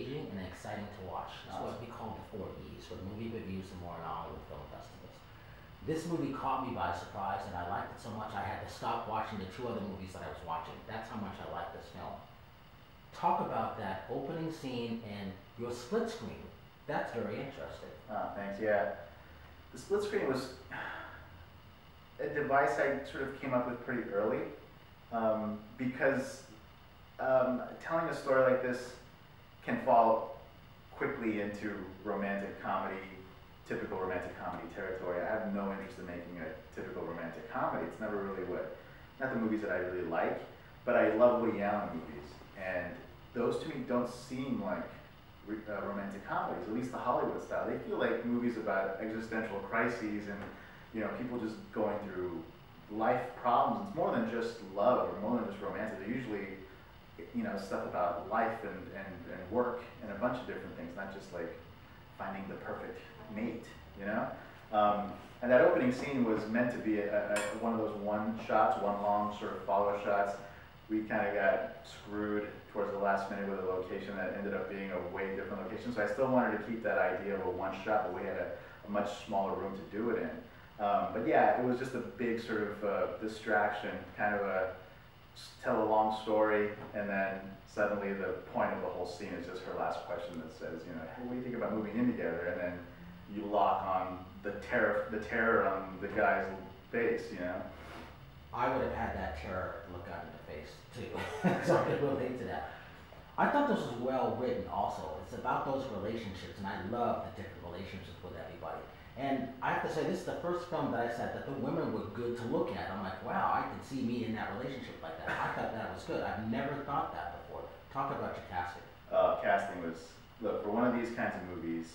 engaging and exciting to watch. It's what we call the 4 E's, for movie reviews and more and Hollywood film festivals. This movie caught me by surprise, and I liked it so much I had to stop watching the 2 other movies that I was watching. That's how much I like this film. Talk about that opening scene and your split screen. That's very interesting. Thanks, yeah. The split screen was a device I sort of came up with pretty early, because telling a story like this can fall quickly into romantic comedy, typical romantic comedy territory. I have no interest in making a typical romantic comedy. It's never really not the movies that I really like, but I love Woody Allen movies, and those to me don't seem like romantic comedies, at least the Hollywood style. They feel like movies about existential crises and people just going through life problems. It's more than just love or more than just romance. They're usually stuff about life and work and a bunch of different things, not just like finding the perfect mate, And that opening scene was meant to be one of those one long sort of follow shots. We kind of got screwed towards the last minute with a location that ended up being a way different location. So I still wanted to keep that idea of a one shot, but we had a much smaller room to do it in. But yeah, it was just a big sort of distraction, kind of tell a long story, and then suddenly the point of the whole scene is just her last question that says, hey, what do you think about moving in together? And then you lock on the terror on the guy's face, I would have had that terror look out in the face too, so I could relate to that. I thought this was well written also. It's about those relationships, and I love the different relationships with everybody. And I have to say, this is the first film that I said that the women were good to look at. I'm like, wow, I can see me in that relationship like that. I thought that was good. I've never thought that before. Talk about your casting. Casting was, look, for one of these kinds of movies,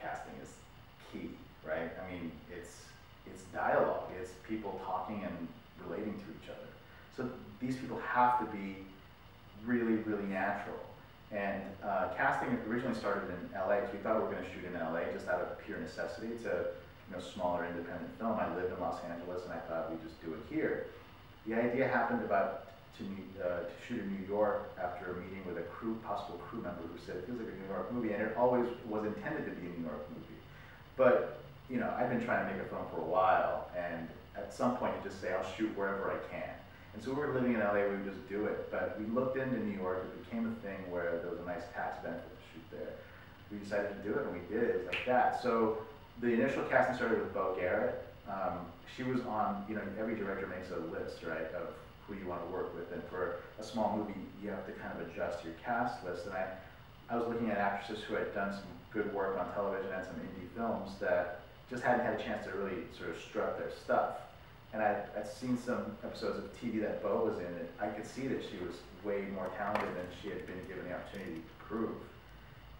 casting is key, right? I mean, it's dialogue. It's people talking and relating to each other. So these people have to be really, really natural. And casting originally started in LA because we thought we were going to shoot in LA just out of pure necessity to smaller independent film. I lived in Los Angeles and I thought we'd just do it here. The idea happened to shoot in New York after a meeting with a possible crew member who said it feels like a New York movie, and it always was intended to be a New York movie. But I've been trying to make a film for a while, and at some point you just say, I'll shoot wherever I can. And so we were living in LA, we would just do it. But we looked into New York, it became a thing where there was a nice tax benefit to shoot there. We decided to do it, and we did. It was like that. So the initial casting started with Bo Garrett. She was on, every director makes a list, right, of who you want to work with. And for a small movie, you have to kind of adjust your cast list. And I was looking at actresses who had done some good work on television and some indie films that just hadn't had a chance to really sort of strut their stuff. And I'd seen some episodes of TV that Bo was in, and I could see that she was way more talented than she had been given the opportunity to prove.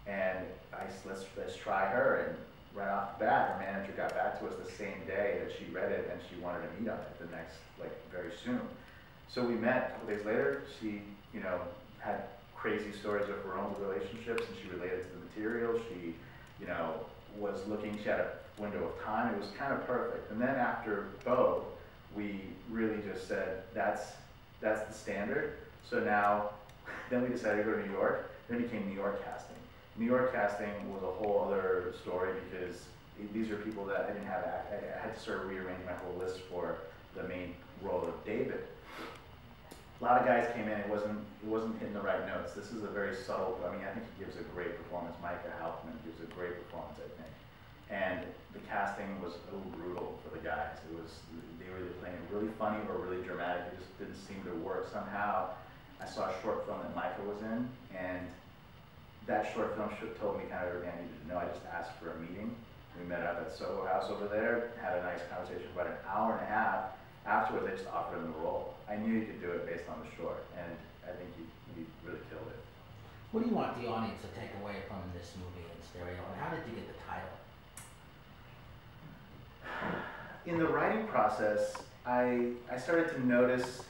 And I said, let's try her. And right off the bat, her manager got back to us the same day that she read it, and she wanted to meet on it the next, very soon. So we met a couple days later. She, had crazy stories of her own relationships, and she related to the material. She, was looking, she had a window of time. It was kind of perfect. And then after Bo, we really just said, that's the standard. So now, then we decided to go to New York. Then it became New York casting. New York casting was a whole other story because these are people that I didn't have, I had to sort of rearrange my whole list for the main role of David. A lot of guys came in, it wasn't hitting the right notes. This is a very subtle, I think he gives a great performance. Micah Halfman gives a great performance, I think. And the casting was a little brutal for the guys. They were either playing really funny or really dramatic. It just didn't seem to work. Somehow, I saw a short film that Micah was in, and that short film told me kind of everything I needed to know. I just asked for a meeting. We met up at Soho House over there, had a nice conversation for about an hour and a half. Afterwards, I just offered him the role. I knew he could do it based on the short, and I think he really killed it. What do you want the audience to take away from this movie in stereo, and how did you get the title? In the writing process, I started to notice,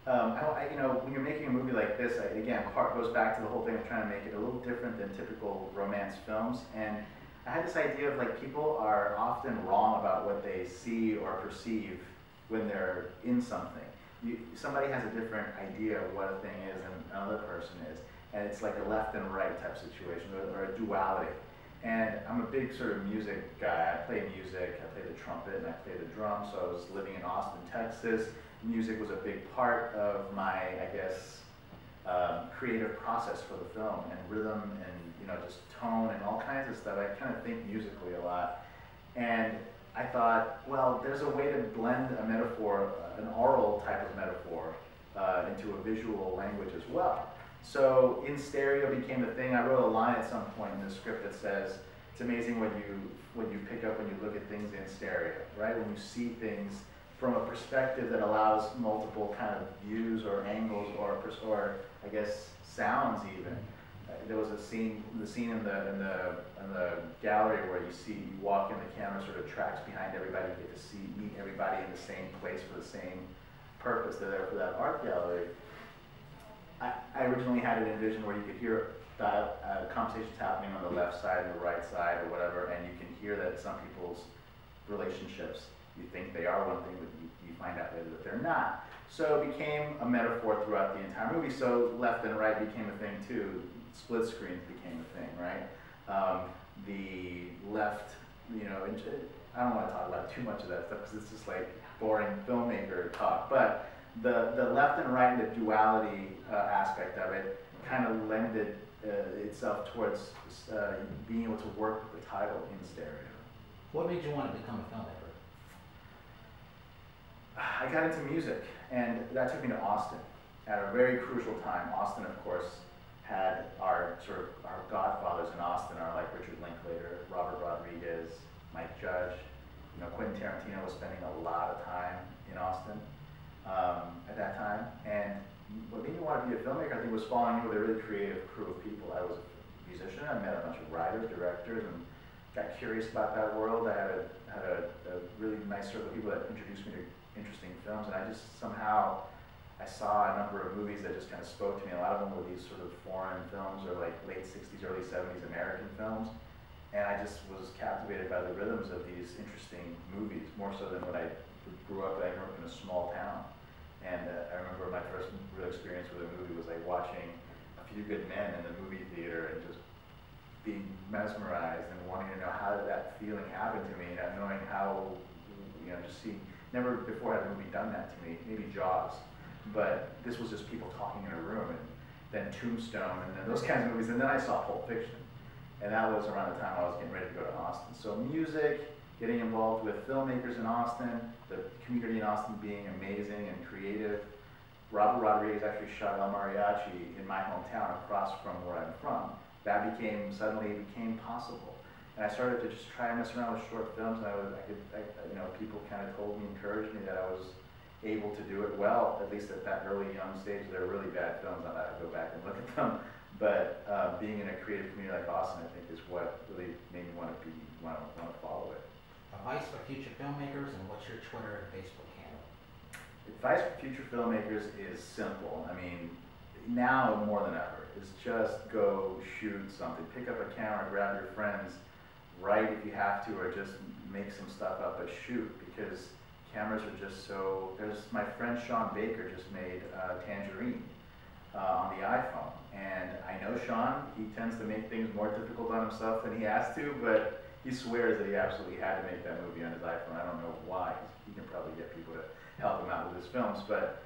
when you're making a movie like this, again, part goes back to the whole thing of trying to make it a little different than typical romance films, and I had this idea of people are often wrong about what they see or perceive when they're in something. Somebody has a different idea of what a thing is than another person is. and it's like a left and right type situation, or a duality. And I'm a big sort of music guy. I play music, I play the trumpet, and I play the drums. So I was living in Austin, Texas. Music was a big part of my, I guess, creative process for the film, and rhythm, and just tone, and all kinds of stuff. I kind of think musically a lot. And I thought, well, there's a way to blend a metaphor, an oral type of metaphor, into a visual language as well. So in stereo became the thing. I wrote a line at some point in the script that says, it's amazing what you pick up when you look at things in stereo, right? When you see things from a perspective that allows multiple kind of views or angles or I guess sounds even. There was the scene in the gallery where you walk in, the camera sort of tracks behind everybody. You get to meet everybody in the same place for the same purpose. They're there for that art gallery. I originally had it envisioned where you could hear conversations happening on the left side and the right side or whatever, and you can hear that some people's relationships, you think they are one thing, but you find out later that they're not. So it became a metaphor throughout the entire movie. So left and right became a thing too. Split screens became a thing, right? The left, I don't want to talk about too much of that stuff because it's just like boring filmmaker talk, but the left and right and the duality aspect of it kind of lended itself towards being able to work with the title in stereo. What made you want to become a filmmaker? I got into music, and that took me to Austin at a very crucial time. Austin, of course, had our godfathers in Austin are like Richard Linklater, Robert Rodriguez, Mike Judge. Quentin Tarantino was spending a lot of time in Austin at that time. And what made me want to be a filmmaker, I think, was falling in with a really creative crew of people. I was a musician. I met a bunch of writers, directors, and got curious about that world. I had a really nice circle of people that introduced me to interesting films, and I just somehow I saw a number of movies that just kind of spoke to me. A lot of them were these sort of foreign films or like late 60s, early 70s American films. And I just was captivated by the rhythms of these interesting movies, more so than when I grew up. I grew up in a small town. And I remember my first real experience with a movie was like watching A Few Good Men in the movie theater and just being mesmerized and wanting to know how did that feeling happen to me, not knowing how, just seeing, never before had a movie done that to me, maybe Jaws. But this was just people talking in a room, and then Tombstone, and then those kinds of movies. And then I saw Pulp Fiction, and that was around the time I was getting ready to go to Austin. So music, getting involved with filmmakers in Austin, the community in Austin being amazing and creative. Robert Rodriguez actually shot El Mariachi in my hometown across from where I'm from. That suddenly became possible. And I started to just try and mess around with short films, and people kind of told me, encouraged me that I was able to do it well, at least at that early young stage. They're really bad films, I have to go back and look at them. But being in a creative community like Austin, I think, is what really made me want to follow it. Advice for future filmmakers, and what's your Twitter and Facebook handle? Advice for future filmmakers is simple. I mean, now more than ever, is just go shoot something. Pick up a camera, grab your friends, write if you have to, or just make some stuff up, but shoot, because cameras are just so. There's my friend Sean Baker just made Tangerine on the iPhone, and I know Sean. He tends to make things more difficult on himself than he has to, but he swears that he absolutely had to make that movie on his iPhone. I don't know why. He can probably get people to help him out with his films, but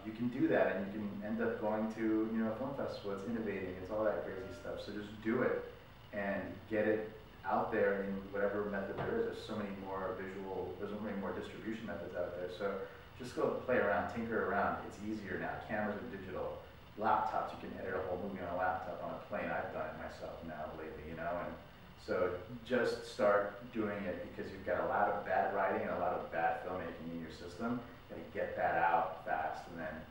you can do that, and you can end up going to a film festival. It's innovating. It's all that crazy stuff. So just do it and get it out there in whatever method there is. There's so many more there's so many more distribution methods out there. So just go play around, tinker around. It's easier now. Cameras are digital. Laptops, you can edit a whole movie on a laptop on a plane. I've done it myself now lately, and so just start doing it, because you've got a lot of bad writing and a lot of bad filmmaking in your system. You gotta get that out fast, and then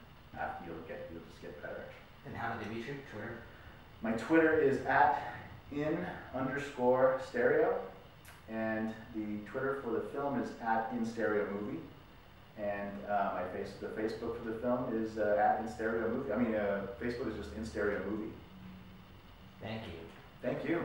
you'll just get better. And how did they reach you? Twitter? My Twitter is @in_stereo, and the Twitter for the film is @instereomovie, and the Facebook for the film is @instereomovie. I mean, Facebook is just instereomovie. Thank you. Thank you.